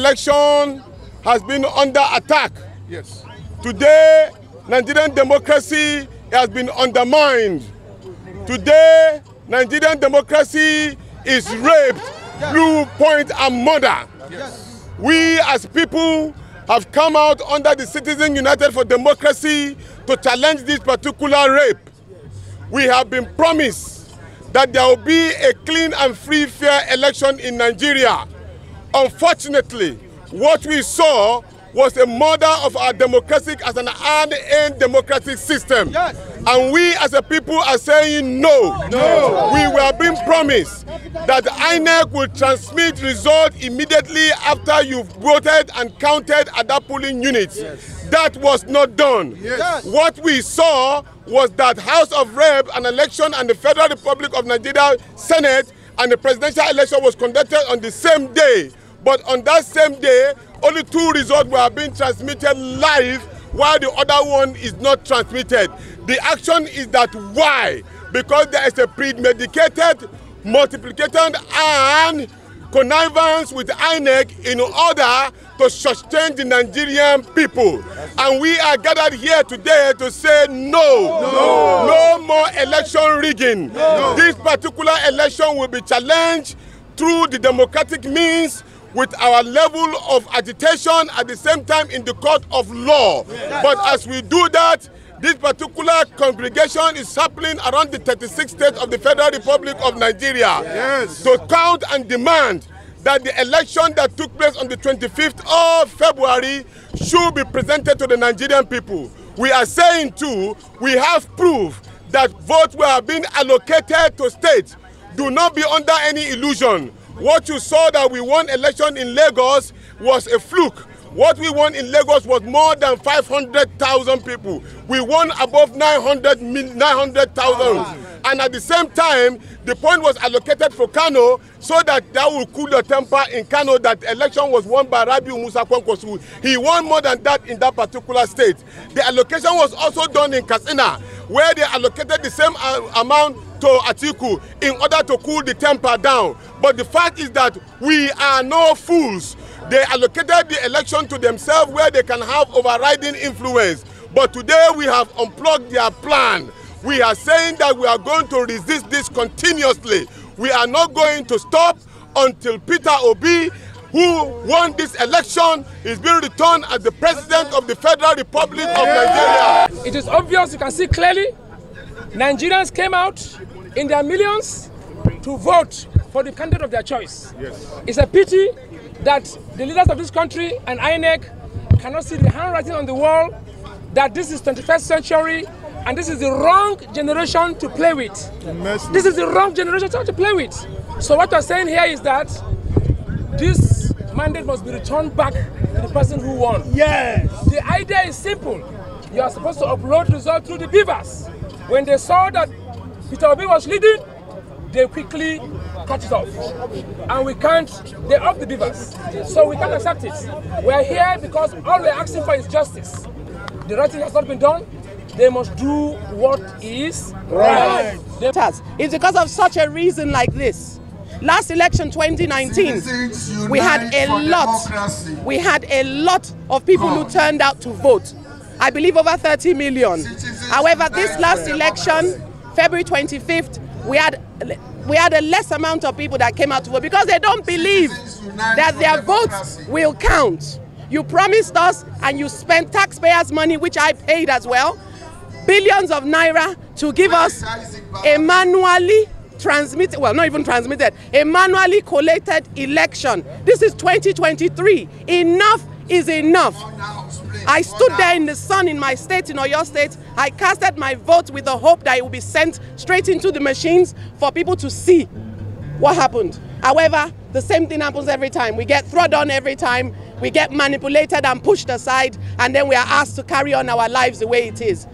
election has been under attack. Yes. Today, Nigerian democracy has been undermined. Today, Nigerian democracy is raped through point and murder. Yes. We as people have come out under the Citizens United for Democracy to challenge this particular rape. We have been promised that there will be a clean and free, fair election in Nigeria. Unfortunately, what we saw was a murder of our democratic as an hard-earned democratic system. Yes. And we as a people are saying no. No. We were being promised that INEC will transmit results immediately after you've voted and counted at that polling unit. Yes. That was not done. Yes. What we saw was that House of Rep, an election, and the Federal Republic of Nigeria Senate and the presidential election was conducted on the same day. But on that same day, only 2 results were being transmitted live, while the other one is not transmitted. The action is that why? Because there is a premeditated multiplication and connivance with INEC in order to sustain the Nigerian people. And we are gathered here today to say no more election rigging. No. This particular election will be challenged through the democratic means, with our level of agitation at the same time in the court of law. Yes. But as we do that, this particular congregation is happening around the 36 states of the Federal Republic of Nigeria. Yes. To count and demand that the election that took place on the 25th of February should be presented to the Nigerian people. We are saying too, we have proof that votes were being allocated to states. Do not be under any illusion. What you saw that we won election in Lagos was a fluke. What we won in Lagos was more than 500,000 people. We won above 900,000. And at the same time, the point was allocated for Kano so that will cool the temper in Kano that the election was won by Rabiu Musa Kwankwaso. He won more than that in that particular state. The allocation was also done in Katsina, where they allocated the same amount to Atiku in order to cool the temper down. But the fact is that we are no fools. They allocated the election to themselves where they can have overriding influence. But today we have unplugged their plan. We are saying that we are going to resist this continuously. We are not going to stop until Peter Obi, who won this election, is being returned as the President of the Federal Republic of Nigeria. It is obvious, you can see clearly, Nigerians came out in their millions to vote for the candidate of their choice. Yes. It's a pity that the leaders of this country and INEC cannot see the handwriting on the wall that this is 21st century and this is the wrong generation to play with. This is the wrong generation to play with. So what we're saying here is that this mandate must be returned back to the person who won. Yes. The idea is simple. You are supposed to upload results through the beavers. When they saw that Peter Obi was leading, they quickly cut it off. And we can't, they off the beavers. So we can't accept it. We're here because all we're asking for is justice. The right thing has not been done. They must do what is right. It's because of such a reason like this. Last election 2019, we had a lot of people who turned out to vote. I believe over 30 million. However, this last election, February 25th, we had a less amount of people that came out to vote because they don't believe that their votes will count. You promised us and you spent taxpayers' money, which I paid as well, billions of naira to give us a manually transmitted, well, not even transmitted, a manually collated election. This is 2023. Enough is enough. I stood there in the sun in my state, in Oyo State. I casted my vote with the hope that it would be sent straight into the machines for people to see what happened. However, the same thing happens every time. We get thrown on every time. We get manipulated and pushed aside, and then we are asked to carry on our lives the way it is.